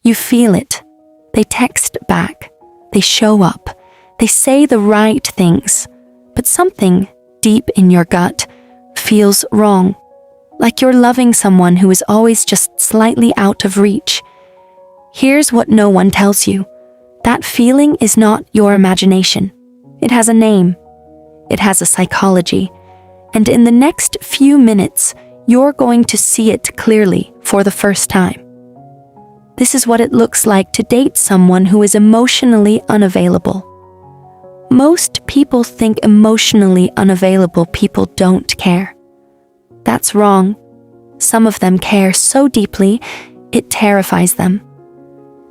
You feel it. They text back. They show up. They say the right things. But something deep in your gut feels wrong. Like you're loving someone who is always just slightly out of reach. Here's what no one tells you. That feeling is not your imagination. It has a name. It has a psychology. And in the next few minutes, you're going to see it clearly for the first time. This is what it looks like to date someone who is emotionally unavailable. Most people think emotionally unavailable people don't care. That's wrong. Some of them care so deeply, it terrifies them.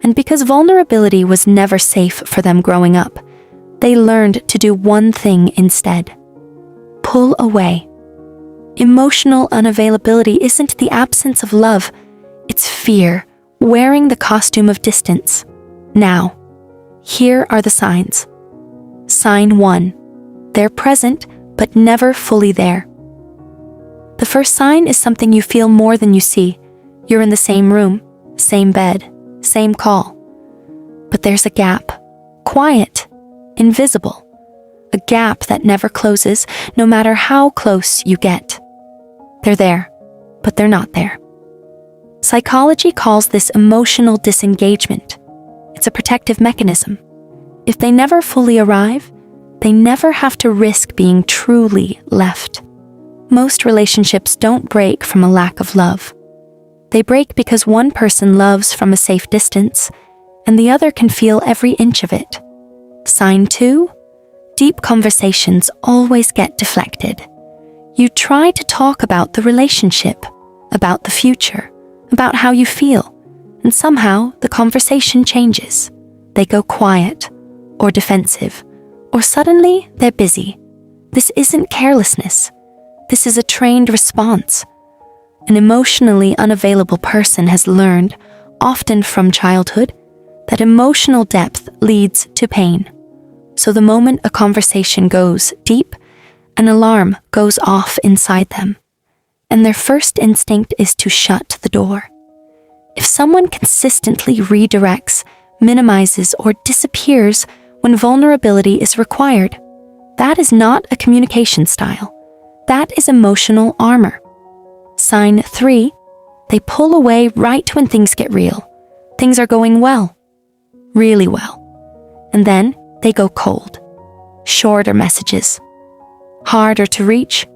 And because vulnerability was never safe for them growing up, they learned to do one thing instead. Pull away. Emotional unavailability isn't the absence of love, it's fear, wearing the costume of distance. Now, here are the signs. Sign 1. They're present, but never fully there. The first sign is something you feel more than you see. You're in the same room, same bed, same call. But there's a gap. Quiet, invisible. A gap that never closes, no matter how close you get. They're there, but they're not there. Psychology calls this emotional disengagement. It's a protective mechanism. If they never fully arrive, they never have to risk being truly left. Most relationships don't break from a lack of love. They break because one person loves from a safe distance, and the other can feel every inch of it. Sign 2. Deep conversations always get deflected. You try to talk about the relationship, about the future, about how you feel, and somehow the conversation changes. They go quiet, or defensive, or suddenly they're busy. This isn't carelessness. This is a trained response. An emotionally unavailable person has learned, often from childhood, that emotional depth leads to pain. So the moment a conversation goes deep, an alarm goes off inside them, and their first instinct is to shut the door. If someone consistently redirects, minimizes, or disappears when vulnerability is required, that is not a communication style. That is emotional armor. Sign 3. They pull away right when things get real. Things are going well. Really well. And then they go cold. Shorter messages. Harder to reach.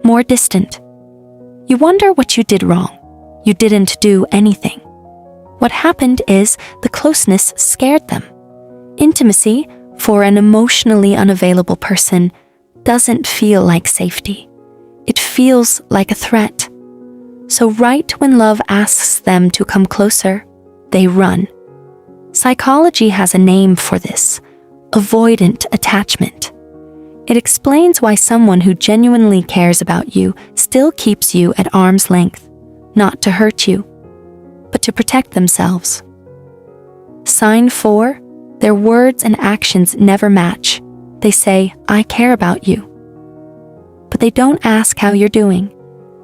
More distant. You wonder what you did wrong. You didn't do anything. What happened is the closeness scared them. Intimacy, for an emotionally unavailable person, doesn't feel like safety. It feels like a threat. So right when love asks them to come closer, they run. Psychology has a name for this: avoidant attachment. It explains why someone who genuinely cares about you still keeps you at arm's length, not to hurt you, but to protect themselves. Sign 4, their words and actions never match. They say, "I care about you." But they don't ask how you're doing.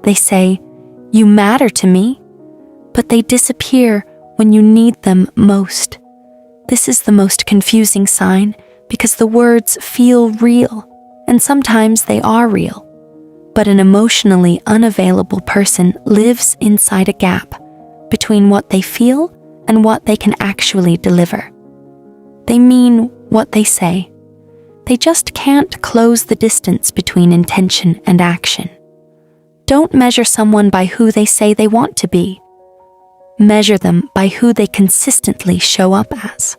They say, "You matter to me," but they disappear when you need them most. This is the most confusing sign because the words feel real, and sometimes they are real. But an emotionally unavailable person lives inside a gap between what they feel and what they can actually deliver. They mean what they say. They just can't close the distance between intention and action. Don't measure someone by who they say they want to be. Measure them by who they consistently show up as.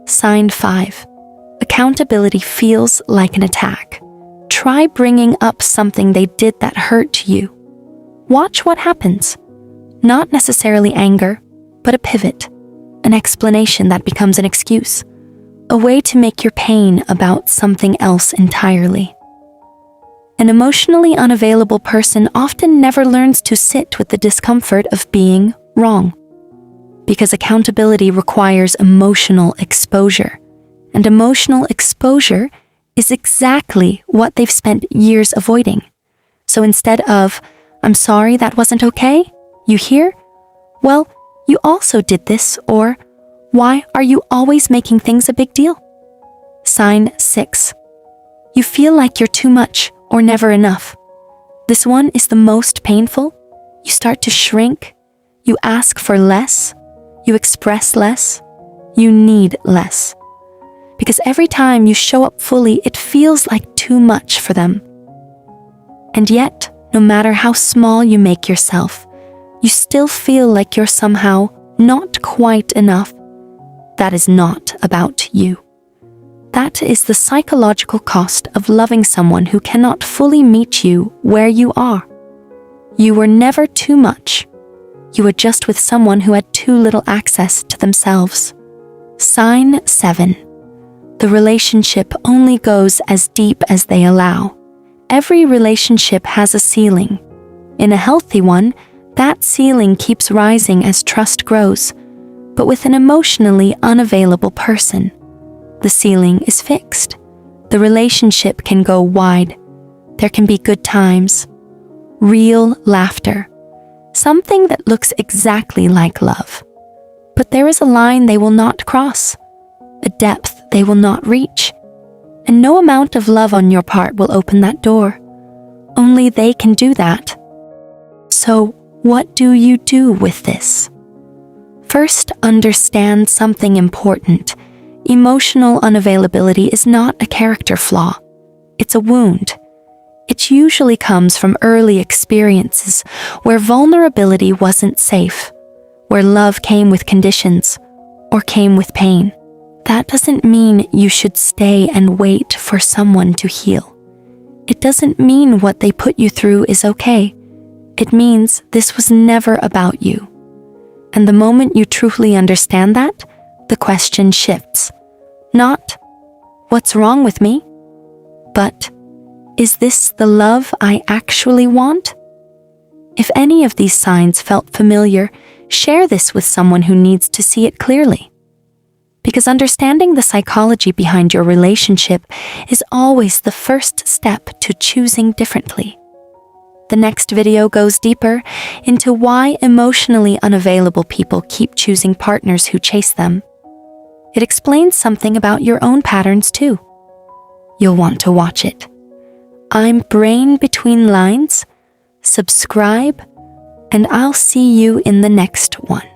Sign 5. Accountability feels like an attack. Try bringing up something they did that hurt you. Watch what happens. Not necessarily anger, but a pivot, an explanation that becomes an excuse, a way to make your pain about something else entirely. An emotionally unavailable person often never learns to sit with the discomfort of being wrong, because accountability requires emotional exposure, and emotional exposure is exactly what they've spent years avoiding. So instead of, "I'm sorry that wasn't okay," you hear, "Well, You also did this, or why are you always making things a big deal? Sign 6. You feel like you're too much or never enough. This one is the most painful. You start to shrink. You ask for less. You express less. You need less. Because every time you show up fully, it feels like too much for them. And yet, no matter how small you make yourself, you still feel like you're somehow not quite enough. That is not about you. That is the psychological cost of loving someone who cannot fully meet you where you are. You were never too much. You were just with someone who had too little access to themselves. Sign 7. The relationship only goes as deep as they allow. Every relationship has a ceiling. In a healthy one, that ceiling keeps rising as trust grows. But with an emotionally unavailable person, the ceiling is fixed. The relationship can go wide. There can be good times, real laughter, something that looks exactly like love. But there is a line they will not cross, a depth they will not reach, and no amount of love on your part will open that door. Only they can do that. So, what do you do with this? First, understand something important. Emotional unavailability is not a character flaw. It's a wound. It usually comes from early experiences where vulnerability wasn't safe, where love came with conditions or came with pain. That doesn't mean you should stay and wait for someone to heal. It doesn't mean what they put you through is okay. It means this was never about you. And the moment you truly understand that, the question shifts. Not, what's wrong with me? But, is this the love I actually want? If any of these signs felt familiar, share this with someone who needs to see it clearly. Because understanding the psychology behind your relationship is always the first step to choosing differently. The next video goes deeper into why emotionally unavailable people keep choosing partners who chase them. It explains something about your own patterns too. You'll want to watch it. I'm Brain Between Lines. Subscribe, and I'll see you in the next one.